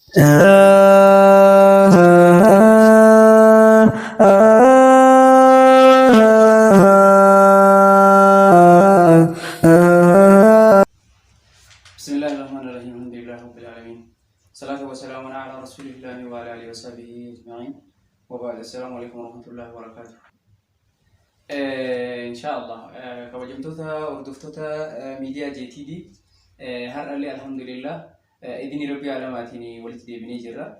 بسم الله الرحمن الرحيم الحمد لله رب العالمين صلاة وسلام على رسول الله وعلى آله وصحبه أجمعين وبعد السلام عليكم ورحمة الله وبركاته إن شاء الله كوجمتوتا وردفتوتا ميديا جي تي دي هر اللي الحمد لله إذن ربي علاماتني ولتدي بني جرا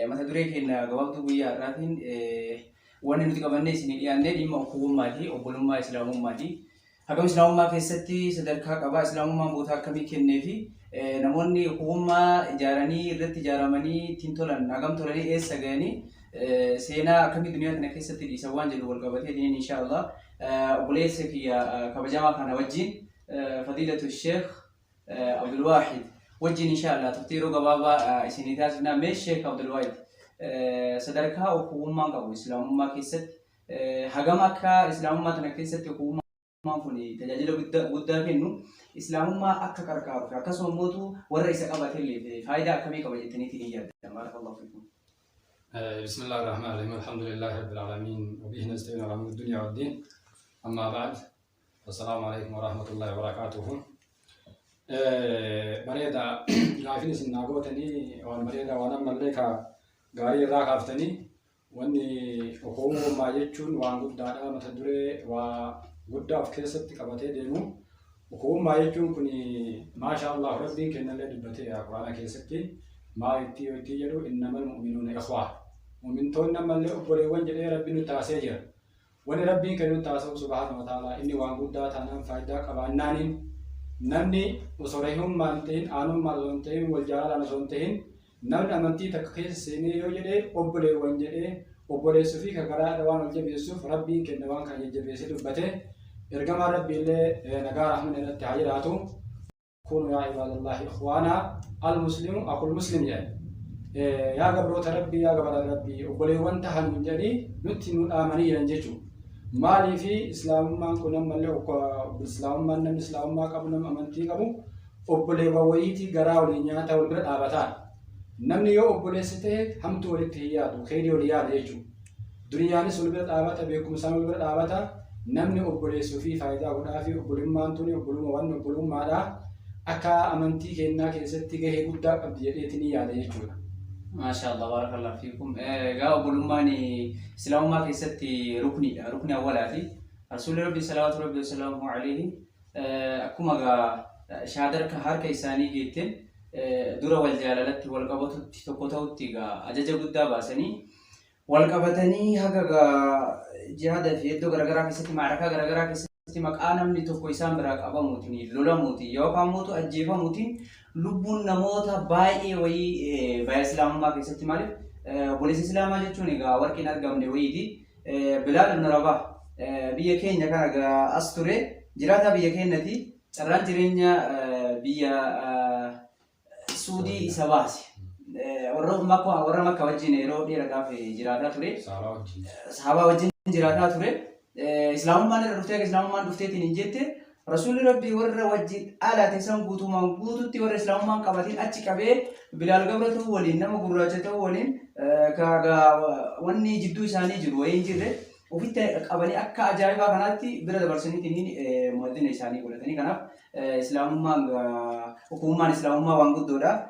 متى دريك إن جوابتو بيا راتين وانا نتقبلني سنين يعني دي ما أقوم مادي أقولهم إسلام مادي هكذا إسلام ما كيستي صدركها كبا إسلام ما بوثا كمي كنفي نموني أقوم جاراني رت جارماني تنتولن أقام تولني إيه سجاني سينا كمي دنيا تنكيستي دي سوان جدول والقبتي دين إن شاء الله أقوليس في كبجامع كان وجين فضيلة الشيخ عبد الواحد وجين إن شاء الله تفتيرو قبابا سنيتاتنا مش الشيخ عبد الواحد صدركها أقوم ما قبو إسلام ما كيست هجمع إسلام ما تنكيستي أقوم ما فني تجاهل ودا كنو إسلام ما أكثر كارو كاسو موتو والرئيس أبى تلي فايدة كمي كبجتني تيجي بارك الله فيكم. بسم الله الرحمن الرحيم الحمد لله رب العالمين وبه نستعين على أمور الدنيا والدين أما بعد السلام عليكم ورحمة الله وبركاته. مريدا لافين سناغوتني والمريدا وانا ملكا غاري راكافتني واني حكوم ما يجون وان قدادا متدري وقدا في كيستي قبتي ديمو حكوم ما يجون كني ما شاء الله ربي كنا اللي دبتي قرانا كيستي ما يتي يجرو انما المؤمنون اخوه ومن تون ما اللي أقول وانجل ربي نتاسجر وان ربي كانوا تاسو سبحانه وتعالى اني وان قدا تانا فايدا قبانانين نمني وصريهم مانتين آنهم مالونتين والجلال نسونتين نمن أمنتي تكخيس سيني يوجده أبولي وانجده أبولي سفي كقراء دوان الجب يوسف ربي كنوان كان يجب يسير بته إرجم ربي اللي نجار رحمن التعيراتو كونوا يا عباد الله إخوانا المسلم أخو المسلم يعني يا قبروت ربي يا قبر ربي أبولي وانتهى من جدي نتنو آمني ينججو مالي في إسلام ما كنا ملء بالإسلام ما نم إسلام ما قبلنا أمنتي قبو أبولي وويتي قراء ولينياتا والبرد آبتان نمني يو أبولي سته هم تولد هيات وخيري وليات يجو دنياني سلبرد آبتا بيكم سامل البرد آبتا نمني أبولي سوفي فايدة ودافي أبولي ما أنتوني أبولي موان أبولي ما دا أكا أمنتي كينا كيستي كيه قد قبض يتني ياد يجو ما شاء الله بارك الله فيكم. جاء أبولماني إسلام ما كيستي ركني أولاتي رسول ربي صلوات ربي وسلامه عليه أكما شهادرك هار كيساني جيتين دورا والجلالة والقبضة تكوتو تيجا أجج قد باسني والقبضني هكذا جهاد في يدو غرغرا كيستي معركة غرغرا كيستي مكانا من توكو إسام براك أبا موتني لولا موتي يوكا موتو أجيبا موتين لبون نموتا باي وي باي إسلام ما كيستي مالك بوليس إسلام ما جتوني غا وركين أرقام دي ويدي بلال بن رباح بيا كينيا كان أستوري جراتا بيا كينيا تران جرينيا بيا سودي سباسي ورا مكة وجيني رو دي رقا في جراتا توري صحابة وجين جراتا توري إسلام ما نرفتك إسلام ما نرفتي نجيتي رسول ربي ورّا وجد على تسام قوتو ما قوتو تي ورّا إسلام ما قبضين أتشي كبه بلال قبرته ولين نما قراجته ولين كاغا وني جدو إساني جدو وين جره وفي قبلي أكا أجايبا كانتي برد برسني تنين مودين إساني قولتني كنا إسلام ما حكومة إسلام ما وانقود دودا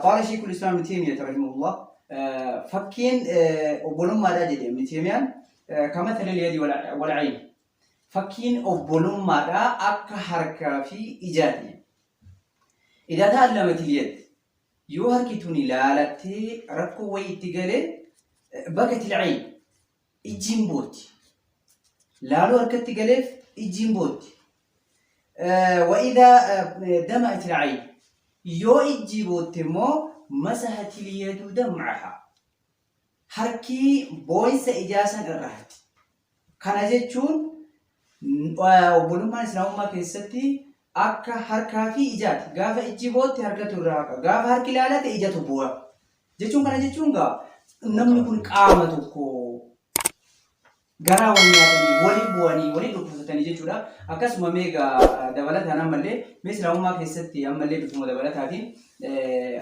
قال شيخ الإسلام ابن تيمية رحمه الله فكين أبولمما دا جدي ابن تيمية كمثل اليد والعين فكين أبولمما دا أكا حركة في إيجادي إذا تعلمت اليد يو هركتوني لالتي ركو ويتقالي بقت العين إجيمبوت لالو هركت قالي إجيمبوت وإذا دمعت العين يو إجيبوت مو مسحت اليد دمعها حركي بويس إجاسا الرهت كان جتشون أبولمما إسلام ما كيستي أكا حركة في إيجاد غافة إجيبوت حركة الراقة غافة حركة لالة إيجاد بوا جتشون كان جتشون غا نمني كن قامتوكو غرا ولي بواني ولي دكتورتني جتشورا أكاسما ميغا دبلت أنا ملي مثل أمما كيستي أمالي بتمو دبلت هاتين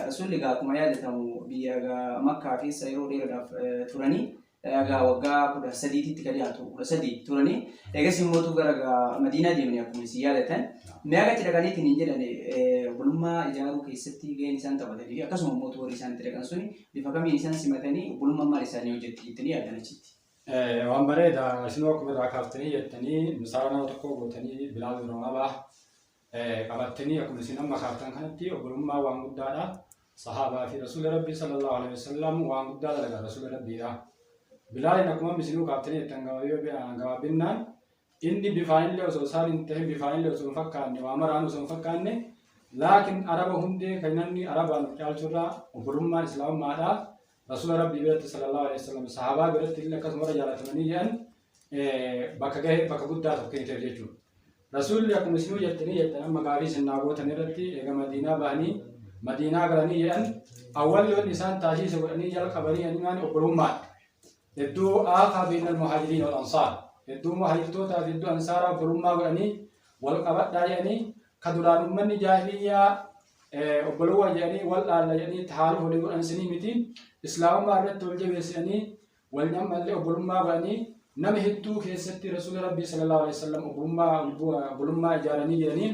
Rasuulli akkuma yaadatamu biyya Makkaa keessa yeroo dheeraadhaaf turanii waggaa 13tti kan dhiyaatu 13 turanii eegas immoo gara Madiinaa deemanii akkuma isin yaadatan meeqatti dhaqaniitiin hin jedhan obbolummaa ijaaruu keessatti gaheen isaan taphatanii akkasuma immoo warri isaan itti dhaqan suni bifa kamiin isaan simatanii obbolummaan maal isaanii hojjetti jettanii yaadan achitti. Waan bareeda isinoo akkuma irraa kaaftanii jettanii misaala nama tokko gootanii bilaal biroo qabattanii akkuma isin amma kaaftan kanatti obbolummaa waan guddaadha. Sahaabaa fi Rasuula Rabbii sallallahu alaihi wasallam waan guddaa dalagaa Rasuula Rabbiidha. Bilaalin akkuma isinuu kaaftanii jettan gabaabinnaan inni bifaan illee osoo isaan hin ta'in bifaan illee osoo hin fakkaanne waa maraan osoo hin fakkaanne laakiin araba hundee kan namni arabaan caalchurraa obbolummaan islaamummaadha. Rasuula Rabbii biratti sallallahu alaihi wasallam sahaabaa biratti illee akkasuma warra jaalatamanii jedhan bakka guddaa tokko keniteef jechuudha. Rasuulli akkuma isinuu jettanii jettan amma gaarii sinnaa gootan irratti eega Madiinaa bahanii Madiinaa galanii jedhan awwalli wanni isaan taasiisa godhanii jalqabanii animaan obbolummaadha. Hedduu aakaa beeknal muhaajiriin wal ansaar hedduu muhaajirtootaa fi hedduu ansaaraa obbolummaa godhanii wal qabadhaa jedhanii ka duraan uummanni jaahiliyyaa obbolummaa jedhanii wal dhaalla jedhanii haaluu walii godhansinii miti islaamummaa irratti wal jabeessanii wal nyammallee obbolummaa godhanii nama hedduu keessatti Rasuula Rabbii sallallahu alaihi wasallam obbolummaa ijaaranii jedhanii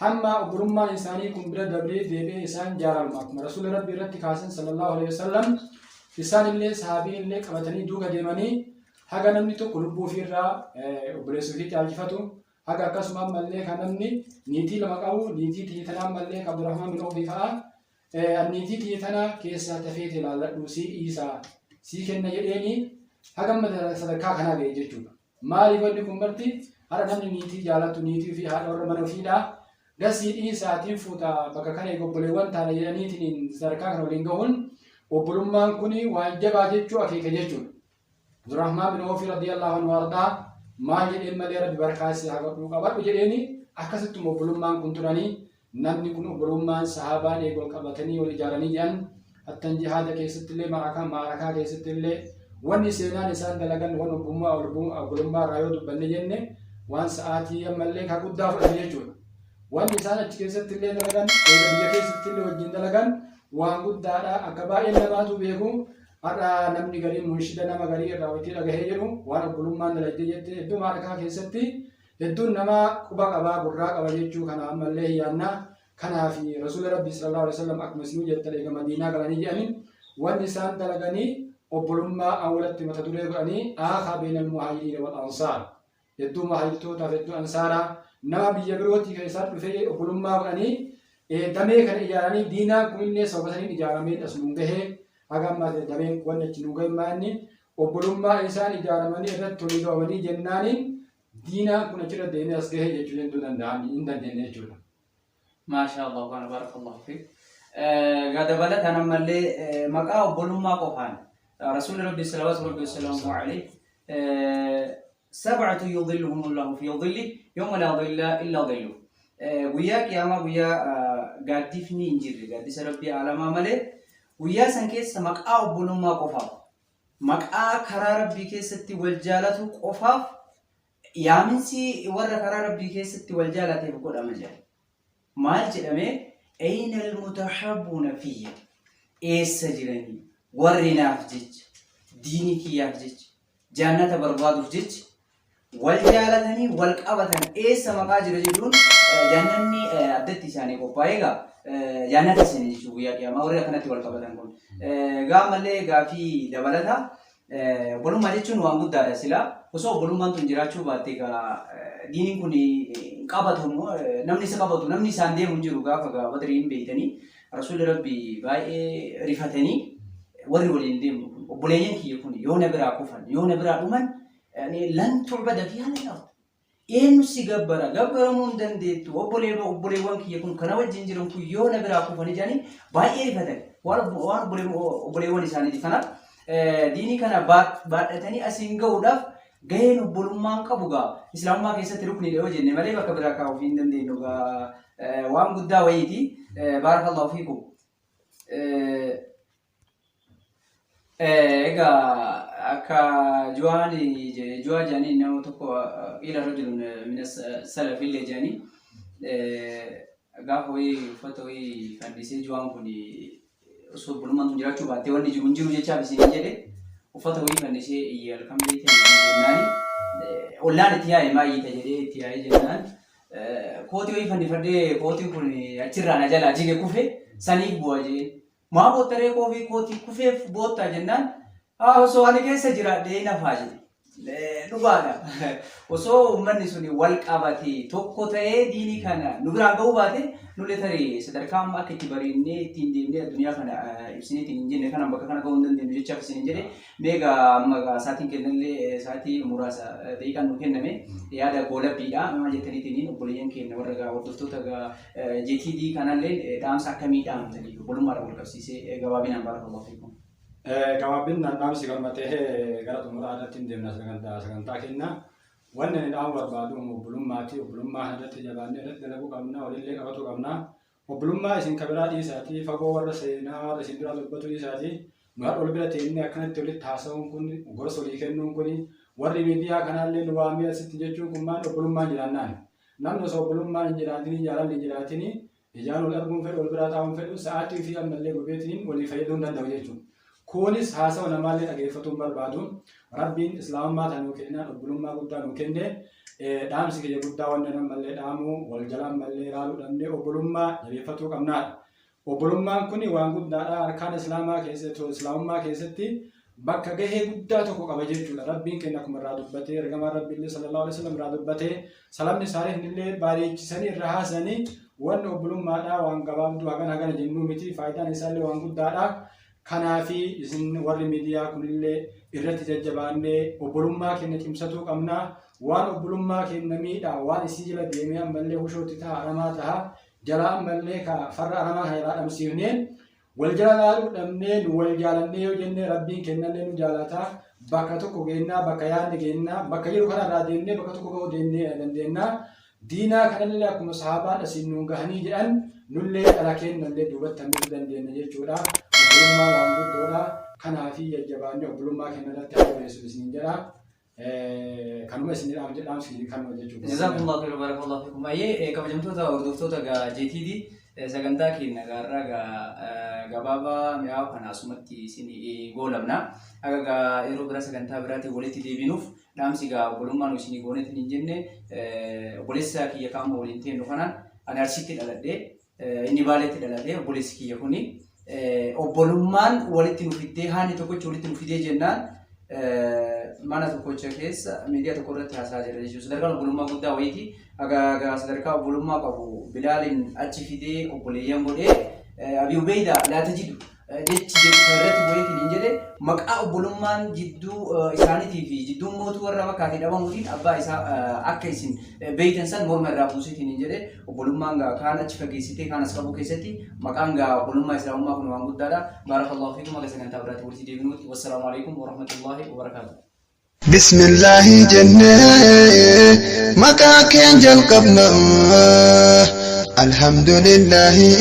hamma obbolummaan isaanii kun bira dabree deebi'ee isaan ijaaramu akkuma Rasuula Rabbii irratti kaasan sallallahu alaihi wasallam isaan illee sahabii illee qabatanii duuka deemanii haga namni tokko lubbuu ofirraa obboleessuu fi caalchifatu haga akkasuma ammallee kan namni niitii lama qabu niitii xiyyeetanaa ammallee Abdurrahmaan bin Awfii fa'a niitii xiyyeetanaa keessaa tafeeti ilaalladhu sii dhiisaa sii kenna jedheeni haga sadarkaa kanaa ga'e jechuudha. Maaliif wanti kun marti hara namni niitii jaalatu niitii fi haadha warra mana ofiidha gasii dhiisaatiin fuuta bakka kana obboleewwan taana jedhaniitiin sadarkaa kana waliin gahuun obbolummaan kuni waan jabaa jechuu akeeka jechuudha. Abdurrahmaan bin Awfii radiyallahu anhu wardaa maal jedheen malee rabbi barkaasee haa godhu qabadhu jedheeni akkasittuma obbolummaan kun turanii namni kun obbolummaan sahaabaan eegol qabatanii wal ijaaranii jedhan hattan jihaada keessatti illee maarakaa keessatti illee wanni seenaan isaan dalagan waan obbolummaa irraa yoo dubbanne jenne waan sa'aatii ammallee kaa guddaa fudhate jechuudha. Wanni isaan achi keessatti illee dalagan biyya keessatti illee wajjin dalagan waan guddaadha akka baay'ee namaatu beeku har'a namni garii munshida nama garii irraa wajjin dhagahee jiru waan obbolummaan dalagdee jette hedduu maarakaa keessatti hedduun nama quba qabaa gurraa qaba jechuu kana ammallee hiyyaannaa kanaaf Rasuula Rabbii sallallahu alaihi wasallam akkuma isinuu jettan eega Madiinaa galanii jedhaniin wanni isaan dalaganii obbolummaa awwalatti mata duree godhanii aakaa beeknal muhaajiriin wal ansaar hedduu muhaajirtootaaf hedduu ansaaraa nama biyya birootii keessatti dhufee obbolummaa godhanii damee kana ijaaranii diinaa kunillee sababatanii ijaaramee dhasnuun gahee haga ammaa dameen wanni achi nu gahimmaanni obbolummaa isaan ijaaramanii irratti tolii qabamanii jennaaniin diinaa kun achirra deemee as gahee jechuu hin dandeenye jechuudha. Maashaa Allah waan barakallahu fiik. Dabalataan ammallee maqaa obbolummaa qofaan Rasuulli Rabbii sallallahu alaihi wasallam sab'atu yudhilluhum Allahu fi dhillihi yawma la dhilla illa dhilluhu. Guyyaa qiyaamaa guyyaa gaaddifni hin jirre gaaddisa Rabbii alamaa malee guyyaa san keessa maqaa obbolummaa qofaaf maqaa karaa Rabbii keessatti wal jaalatu qofaaf yaaminsi warra karaa Rabbii keessatti wal jaalateef godhama jedha. Maal jedhamee ayna almutahabbuuna fiyya eessa jiranii warri naaf jecha diinii kiyyaaf jecha jannata barbaaduuf jecha wal jaalatanii wal qabatan eessa maqaa jira jedhuun jannanni addatti isaanii qophaa'ee egaa jannata isinii jechuun guyyaa qiyaamaa warri akkanatti wal qabatan kun gaamallee gaafii dabalata obbolummaa jechuun waan guddaadha silaa osoo obbolummaan tun jiraachuu baatte egaa diiniin kun qabatu namni isa qabatu namni isaan deemu hin jiru gaafa badriin beeytanii Rasuulli Rabbii baay'ee rifatanii warri waliin deemu obboleeyyan kiyya kun yoo na biraa kufan yoo na biraa dhuman lan tu'bada fi hal ard eenyu si gabbara gabbaramuu hin dandeettu obboleewwan kiyya kun kana wajjin jiran kun yoo na biraa kufanii jedhanii baay'ee rifatan waan obboleewwan isaaniiti kanaaf diinii kana baadhatanii asiin gahuudhaaf gaheen obbolummaan qabu gaa islaamummaa keessatti rukniidha yoo jenne malee bakka biraa kaa'uu hin dandeenyu gaa waan guddaa wayiiti baarakallahu fiikum. Egaa akka juwaa jaanii nama tokko ila rajulun min salafillee jaanii gaafa uffata fannisee ju'aan kun osoo obbolummaan tun jiraachuu baattee wanni jiru hin jiru jechaaf isin jedhe uffata fannisee halkan beektan jennaan ollaan itti yaa'e maayyita jedhee itti yaa'ee jennaan kootii fannifadhee kootiin kun achirraa na jalaa jige kufe saniif bu'a jee maa boottaree kootii kufeef boottaa jennaan osoo ani keessa jiraadhee nafaa jedhe. Dhugaadha. Osoo uummanni suni wal qabatee tokko ta'ee diinii kana nu biraan ga'uu baate nullee tarii sadarkaa amma akka itti bareennee ittiin deemnee addunyaa kana ibsinee ittiin hin jenne kana bakka kana ga'uu hin dandeenyu jechaaf isin jedhe meegaa amma sa'aatiin kennallee sa'aatii muraasa daqiiqaan nu kenname yaada goolabbiidha maal jettaniitiin obboleeyyan keenya warra hordoftoota JTD kanallee dhaamsa akkamii dhaamtanii obbolummaadhaan wal qabsiisee gabaabinaan baarakallahu fiikum. Gabaabinaan dhaamsi galmatee gara xumuraatti hin deemna sagantaa kenna. Wanni ani dhaamu barbaadu obbolummaati. Obbolummaa irratti jabaannee irratti dalaguu qabna. Walillee qabatu qabna. Obbolummaa isin kabiraa dhiisaati. Fagoo warra seenaa warra isin dura dubbatu dhiisaati. Nu har'a ol bira teennee akkanatti walitti haasa'uun kun gorsa walii kennuun kun warri miidiyaa kanaallee nu waamee asitti jechuun kun maal obbolummaan jiraannaan. Namni osoo obbolummaan hin jiraatin jaalalli hin jiraatin ijaan ol arguun fedhu ol biraa taa'uun fedhu sa'aatii fi ammallee gubeetiin walii fayyaduu hin danda'u jechuudha. Kunis haasawa namaallee dhageeffatuun barbaadu rabbiin islaamummaa tanuu kennaan obbolummaa guddaa nuu kenne dhaamsi kiyya guddaa wanna namallee dhaamu wal jalaan mallee ilaaluu dhabnee obbolummaa jabeeffatuu qabnaadha. Obbolummaan kun waan guddaadha harkaan islaamummaa keessatti bakka gahee guddaa tokko qaba jechuudha. Rabbiin kenna akkuma irraa dubbatee ergamaan rabbiillee sallallahu alaihi wasallam irraa dubbatee salamni isaaniifillee bareechisanii irra haasanii wanni obbolummaadha waan gabaabduu hagana jennuu miti faayidaan isaallee waan guddaadha. Kanaafi isin warri miidiyaa kunillee irratti jajjabaannee obbolummaa keenya cimsatuu qabna. Waan obbolummaa keenya miidhaa waan isii jala deemee ammallee hushootti ta'a aramaa ta'a jala ammallee ka farra aramaa kana irraa dhabsiifneen wal jala laaluu dhabnee nu wal jaalannee yoo jennee rabbiin kennallee nu jaalataa bakka tokko geennaa bakka yaadne geennaa bakka jiru kanarraa deemnee bakka tokko ga'uu dandeennaa. Diinaa kanallee akkuma sahaabaan asiin nuun gahanii jedhan nullee dhala kennallee duubatti hambisuu dandeenya jechuudha. Obbolummaa waan guddoodha. Kanaafi jajjabaannee obbolummaa keenya irratti haasa'uu isin jedha. Kanuma isin dhaamsi kanuma jechuudha. Jazakumullahu khairan barakallahu fiikum. Ayyee kabajamtoota hordoftoota JTD sagantaa keenya gaarraa gabaabaa mi'aawu kana asumatti isin goolabna. Aga yeroo bira sagantaa biraatiin walitti deebinuuf dhaamsi obbolummaan isin goonetti hin jenne obboleessa kiyya kaama waliin teenyu kanaan ani Arsiitti dhaladhee inni Baaleetti dhaladhee obboleessi kiyya kuni obbolummaan walitti nu fiddee haani tokkochi walitti nu fidee jennaan mana tokkocha keessa miidiyaa tokko irratti haasaa jira jechuudha. Sadarkaan obbolummaa guddaa wayiiti. Aga sadarkaa obbolummaa qabu Bilaaliin achi fidee obboleeyyan godhee Abii Ubeydaa laata jidu jechi irratti wayiitiin hin jedhe maqaa obbolummaan jidduu isaaniitii fi jidduu mootuu warra makkaatii dhabamuutiin abbaa isaa akka isin beeytan san morma irraa buusitiin hin jedhe obbolummaan kaan achi fageessitee kaan as qabu keessatti maqaan obbolummaa islaamummaa kun waan guddaadha. Baarakallahu fiikum akka sagantaa biraatti walitti deebinuuti. Wassalaamu alaikum wa rahmatullahi wa barakaatuh. Bismillahi jennee maqaa keen jalqabna alhamdulillahi.